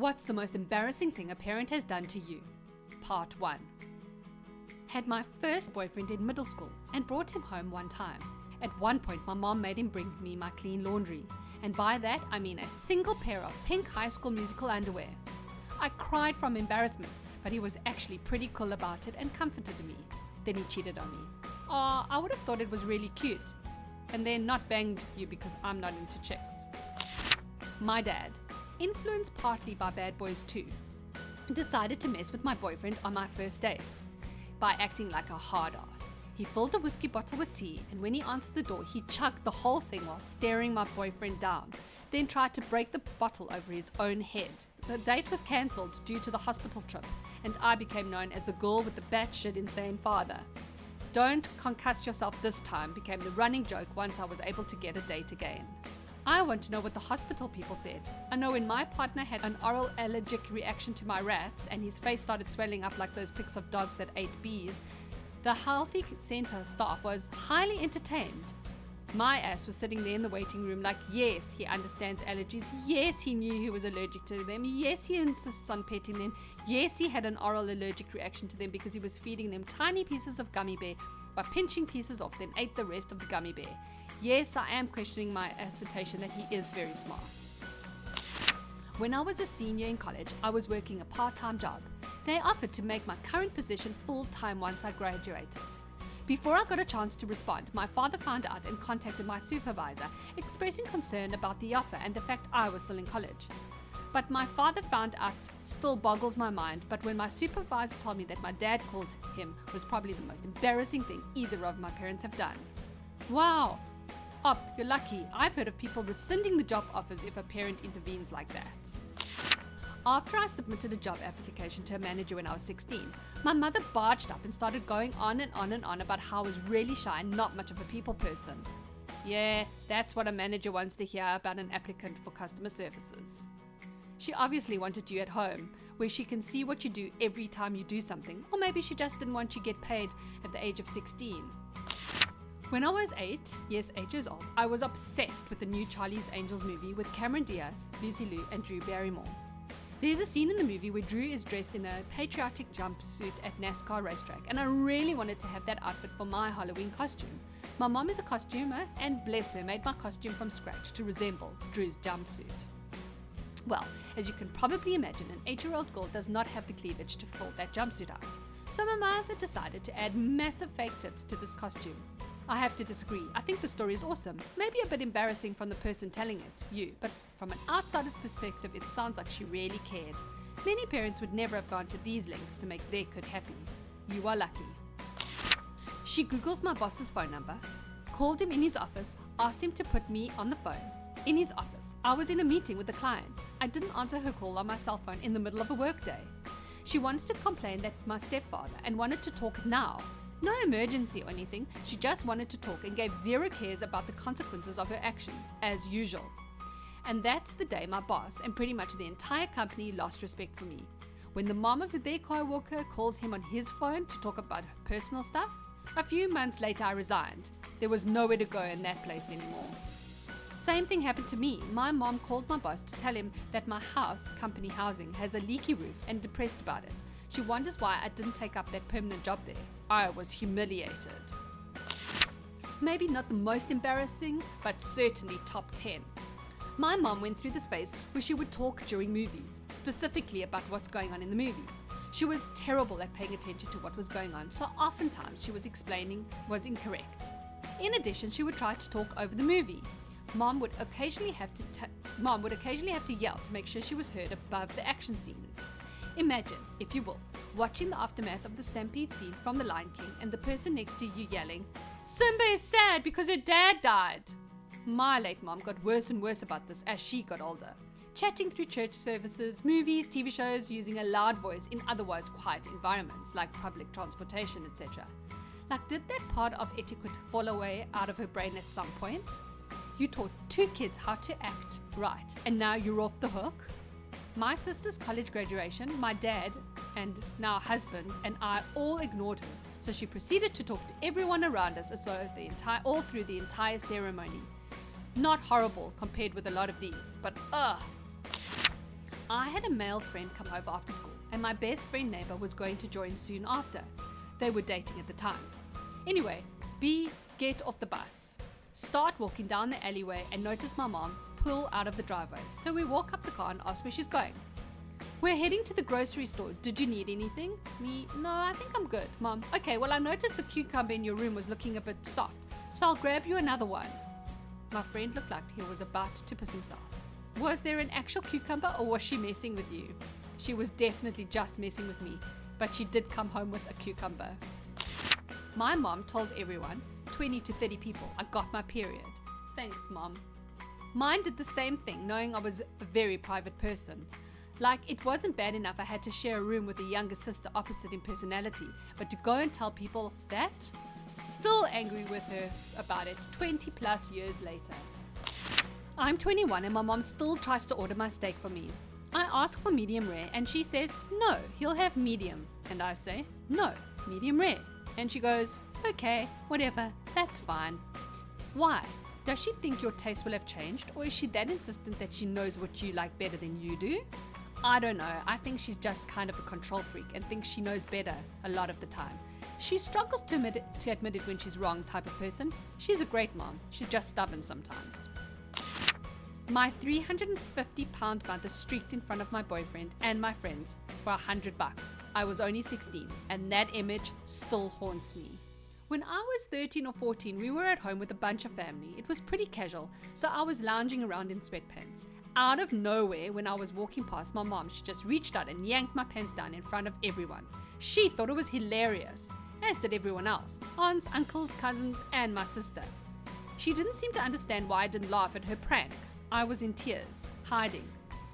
What's the most embarrassing thing a parent has done to you? Part 1. Had my first boyfriend in middle school and brought him home one time. At one point, my mom made him bring me my clean laundry. And by that, I mean a single pair of pink High School Musical underwear. I cried from embarrassment, but he was actually pretty cool about it and comforted me. Then he cheated on me. Oh, I would have thought it was really cute. And then not banged you because I'm not into chicks. My dad, influenced partly by Bad Boys 2, decided to mess with my boyfriend on my first date by acting like a hard ass. He filled a whiskey bottle with tea, and when he answered the door, he chugged the whole thing while staring my boyfriend down, then tried to break the bottle over his own head. The date was cancelled due to the hospital trip, and I became known as the girl with the batshit insane father. Don't concuss yourself this time became the running joke once I was able to get a date again. I want to know what the hospital people said. I know when my partner had an oral allergic reaction to my rats and his face started swelling up like those pics of dogs that ate bees, the healthy center staff was highly entertained. My ass was sitting there in the waiting room like, yes, he understands allergies. Yes, he knew he was allergic to them. Yes, he insists on petting them. Yes, he had an oral allergic reaction to them because he was feeding them tiny pieces of gummy bear by pinching pieces off, then ate the rest of the gummy bear. Yes, I am questioning my assertion that he is very smart. When I was a senior in college, I was working a part-time job. They offered to make my current position full-time once I graduated. Before I got a chance to respond, my father found out and contacted my supervisor, expressing concern about the offer and the fact I was still in college. But my father found out still boggles my mind, but when my supervisor told me that my dad called him was probably the most embarrassing thing either of my parents have done. Wow! You're lucky. I've heard of people rescinding the job offers if a parent intervenes like that. After I submitted a job application to a manager when I was 16, my mother barged up and started going on and on and on about how I was really shy and not much of a people person. Yeah, that's what a manager wants to hear about an applicant for customer services. She obviously wanted you at home, where she can see what you do every time you do something, or maybe she just didn't want you to get paid at the age of 16. When I was 8 years old, I was obsessed with the new Charlie's Angels movie with Cameron Diaz, Lucy Liu, and Drew Barrymore. There's a scene in the movie where Drew is dressed in a patriotic jumpsuit at NASCAR racetrack, and I really wanted to have that outfit for my Halloween costume. My mom is a costumer, and bless her, made my costume from scratch to resemble Drew's jumpsuit. Well, as you can probably imagine, an 8-year-old girl does not have the cleavage to fill that jumpsuit out. So my mother decided to add massive fake tits to this costume. I have to disagree. I think the story is awesome. Maybe a bit embarrassing from the person telling it, you, but from an outsider's perspective, it sounds like she really cared. Many parents would never have gone to these lengths to make their kid happy. You are lucky. She Googles my boss's phone number, called him in his office, asked him to put me on the phone. In his office, I was in a meeting with a client. I didn't answer her call on my cell phone in the middle of a workday. She wanted to complain that my stepfather and wanted to talk now. No emergency or anything, she just wanted to talk and gave zero cares about the consequences of her action, as usual. And that's the day my boss and pretty much the entire company lost respect for me. When the mom of their co-worker calls him on his phone to talk about her personal stuff, a few months later I resigned. There was nowhere to go in that place anymore. Same thing happened to me. My mom called my boss to tell him that my house, company housing, has a leaky roof and depressed about it. She wonders why I didn't take up that permanent job there. I was humiliated. Maybe not the most embarrassing, but certainly top 10. My mom went through this phase where she would talk during movies, specifically about what's going on in the movies. She was terrible at paying attention to what was going on, so oftentimes she was explaining was incorrect. In addition, she would try to talk over the movie. Mom would occasionally have to yell to make sure she was heard above the action scenes. Imagine, if you will, watching the aftermath of the stampede scene from The Lion King and the person next to you yelling, "Simba is sad because her dad died." My late mom got worse and worse about this as she got older, chatting through church services, movies, TV shows, using a loud voice in otherwise quiet environments like public transportation, etc. Like, did that part of etiquette fall away out of her brain at some point? You taught 2 kids how to act right, and now you're off the hook? My sister's college graduation, my dad, and now husband, and I all ignored her, so she proceeded to talk to everyone around us as though all through the entire ceremony. Not horrible compared with a lot of these, but I had a male friend come over after school, and my best friend neighbor was going to join soon after. They were dating at the time. Anyway, B, get off the bus. Start walking down the alleyway and notice my mom pull out of the driveway. So we walk up the car and ask where she's going. We're heading to the grocery store. Did you need anything? Me, no, I think I'm good. Mom, okay, well I noticed the cucumber in your room was looking a bit soft, so I'll grab you another one. My friend looked like he was about to piss himself. Was there an actual cucumber or was she messing with you? She was definitely just messing with me, but she did come home with a cucumber. My mom told everyone, 20 to 30 people, I got my period. Thanks, Mom. Mine did the same thing, knowing I was a very private person. Like, it wasn't bad enough I had to share a room with a younger sister opposite in personality, but to go and tell people that? Still angry with her about it 20 plus years later. I'm 21 and my mom still tries to order my steak for me. I ask for medium rare and she says, no, he'll have medium. And I say, no, medium rare. And she goes, okay, whatever, that's fine. Why? Does she think your taste will have changed, or is she that insistent that she knows what you like better than you do? I don't know. I think she's just kind of a control freak and thinks she knows better a lot of the time. She struggles to admit it when she's wrong type of person. She's a great mom. She's just stubborn sometimes. My 350-pound mother streaked in front of my boyfriend and my friends for $100. I was only 16, and that image still haunts me. When I was 13 or 14, we were at home with a bunch of family. It was pretty casual, so I was lounging around in sweatpants. Out of nowhere, when I was walking past my mom, she just reached out and yanked my pants down in front of everyone. She thought it was hilarious, as did everyone else, aunts, uncles, cousins, and my sister. She didn't seem to understand why I didn't laugh at her prank. I was in tears, hiding.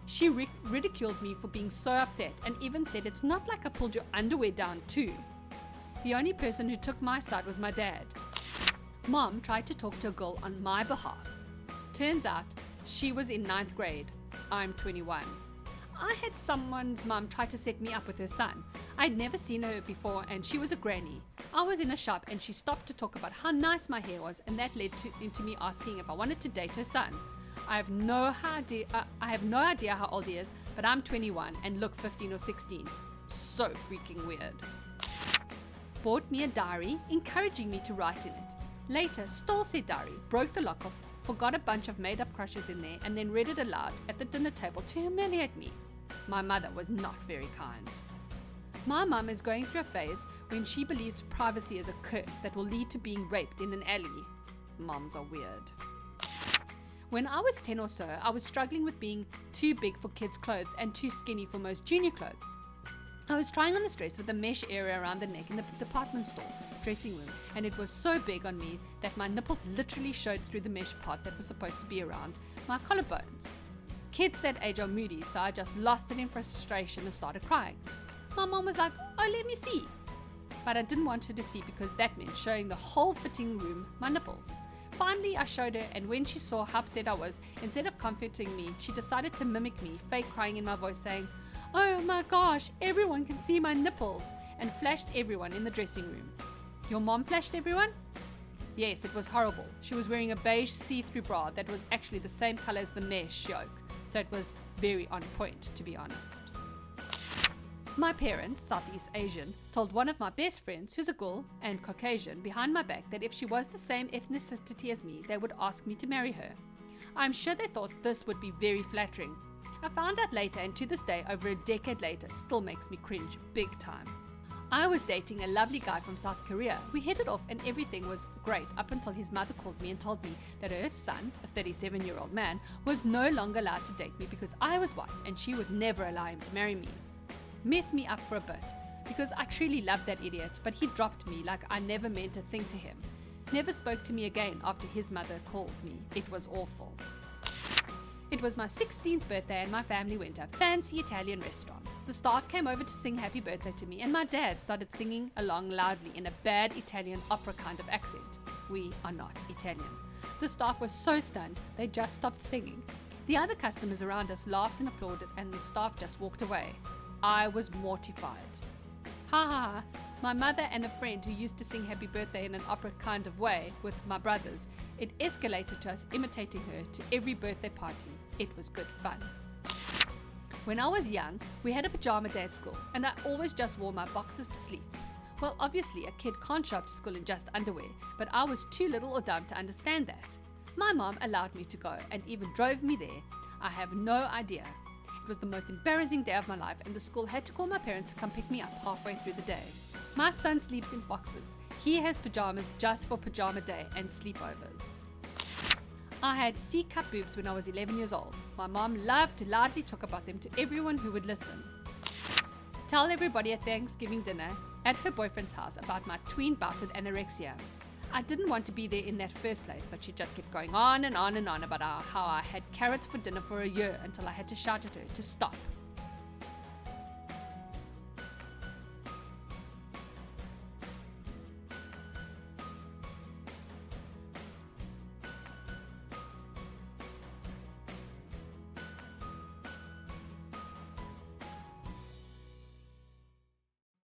She ridiculed me for being so upset and even said it's not like I pulled your underwear down too. The only person who took my side was my dad. Mom tried to talk to a girl on my behalf. Turns out she was in 9th grade. I'm 21. I had someone's mum try to set me up with her son. I'd never seen her before and she was a granny. I was in a shop and she stopped to talk about how nice my hair was, and that led into me asking if I wanted to date her son. I have no idea how old he is, but I'm 21 and look 15 or 16. So freaking weird. Bought me a diary, encouraging me to write in it. Later, stole said diary, broke the lock off, forgot a bunch of made-up crushes in there, and then read it aloud at the dinner table to humiliate me. My mother was not very kind. My mum is going through a phase when she believes privacy is a curse that will lead to being raped in an alley. Moms are weird. When I was 10 or so, I was struggling with being too big for kids' clothes and too skinny for most junior clothes. I was trying on this dress with a mesh area around the neck in the department store dressing room, and it was so big on me that my nipples literally showed through the mesh part that was supposed to be around my collarbones. Kids that age are moody, so I just lost it in frustration and started crying. My mom was like, oh, let me see. But I didn't want her to see because that meant showing the whole fitting room my nipples. Finally, I showed her, and when she saw how upset I was, instead of comforting me, she decided to mimic me, fake crying in my voice, saying, oh my gosh, everyone can see my nipples, and flashed everyone in the dressing room. Your mom flashed everyone? Yes, it was horrible. She was wearing a beige see-through bra that was actually the same color as the mesh yoke, so it was very on point, to be honest. My parents, Southeast Asian, told one of my best friends, who's a girl and Caucasian, behind my back that if she was the same ethnicity as me, they would ask me to marry her. I'm sure they thought this would be very flattering. I found out later, and to this day, over a decade later, still makes me cringe big time. I was dating a lovely guy from South Korea. We hit it off and everything was great up until his mother called me and told me that her son, a 37-year-old man, was no longer allowed to date me because I was white and she would never allow him to marry me. Messed me up for a bit because I truly loved that idiot, but he dropped me like I never meant a thing to him. Never spoke to me again after his mother called me. It was awful. It was my 16th birthday and my family went to a fancy Italian restaurant. The staff came over to sing happy birthday to me and my dad started singing along loudly in a bad Italian opera kind of accent. We are not Italian. The staff was so stunned, they just stopped singing. The other customers around us laughed and applauded and the staff just walked away. I was mortified. Ha ha ha. My mother and a friend who used to sing happy birthday in an opera kind of way with my brothers, it escalated to us imitating her to every birthday party. It was good fun. When I was young, we had a pajama day at school, and I always just wore my boxers to sleep. Well, obviously a kid can't show up to school in just underwear, but I was too little or dumb to understand that. My mom allowed me to go and even drove me there. I have no idea. It was the most embarrassing day of my life, and the school had to call my parents to come pick me up halfway through the day. My son sleeps in boxers. He has pajamas just for pajama day and sleepovers. I had C-cup boobs when I was 11 years old. My mom loved to loudly talk about them to everyone who would listen. Tell everybody at Thanksgiving dinner at her boyfriend's house about my tween bout with anorexia. I didn't want to be there in that first place, but she just kept going on and on and on about how I had carrots for dinner for a year until I had to shout at her to stop.